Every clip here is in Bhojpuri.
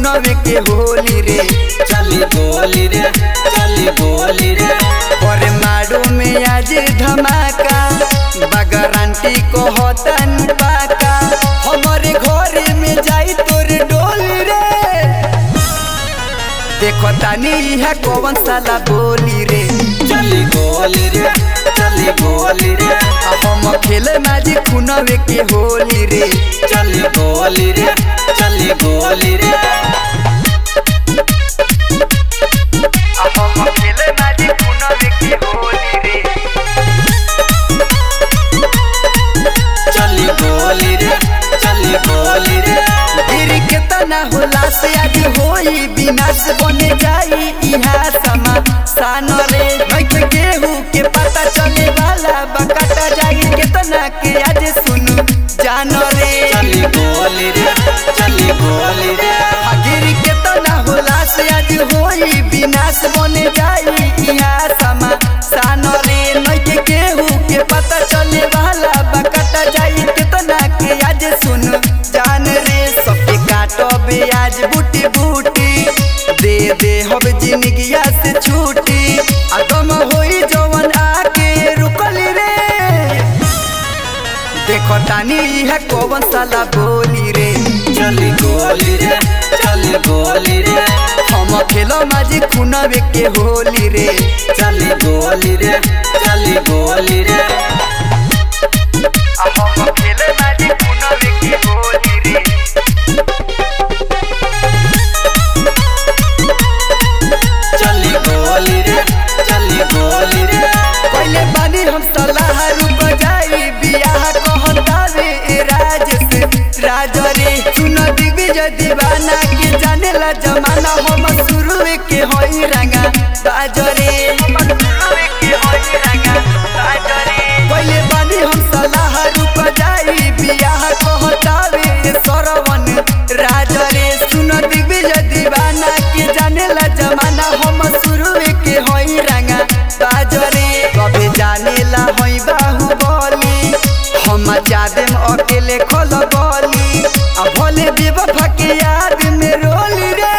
खुनवे के होली रे चली गोली रे चली गोली रे। और मारू में आज धमाका बगरांटी को होतन पाका हमारे घरे में जाई तोर डोली रे। देखो तानी है कौन साला बोली रे चली गोली रे चली गोली रे। हम खेले माजी खुनवे के होली रे चली गोली रे चली गोली रे। हम खेले माजी खुनवे के होली रे चली गोली रे चली गोली रे। गिर के तना होला से आज होई विनाश बने जाई इहा समा सान रे। नइखे केहू के पता चले वाला बकाटा जाई केतना के आज सुनु जान रे। चली गोली रे चली गोली रे। गिर के तना होला से आज होई विनाश बने जाई इहा समा सान रे। नइखे केहू के पता चले वाला बकाटा जाई केतना के आज सुनु जान रे। सबके काटबे आज बूटी बूटी दे हब जिंदगिया से छूटी आदम होई जवन आके रुकली रे। देखो तानी है कौन साला बोली रे चली गोली रे चली गोली रे। हम खेलो माजी खुनवे के होली रे चली गोली रे चली गोली रे। हम खेले माजी खुनवे के होली रे चली गोली रे चली गोली रे। पहले बानी हम सलाह रुक जाई बियाह कहतावे राज से राज रे। सुन दिग्विजय दीवाना के जाने ला जमाना हम शुरू के होई रंगा बाजरे पहले बानी हम सलाह रुक जाई बियाह कहतावे सरवन राज रे। सुन दिग्विजय दीवाना के जाने ला जमाना हम शुरू के होई रंगा बाजरे। कभी जाने ला होई बाहुबली हम जादेम अकेले खोल बोली आ भोले बेवफा के याद में रोली रे।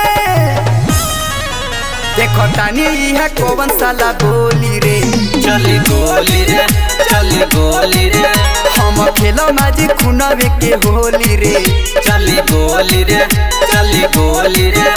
देखो तानी है कौन साला बोली रे चली गोली रे चली गोली रे। हम खेलो माजी खुनवे के होली रे चली गोली रे चली गोली रे।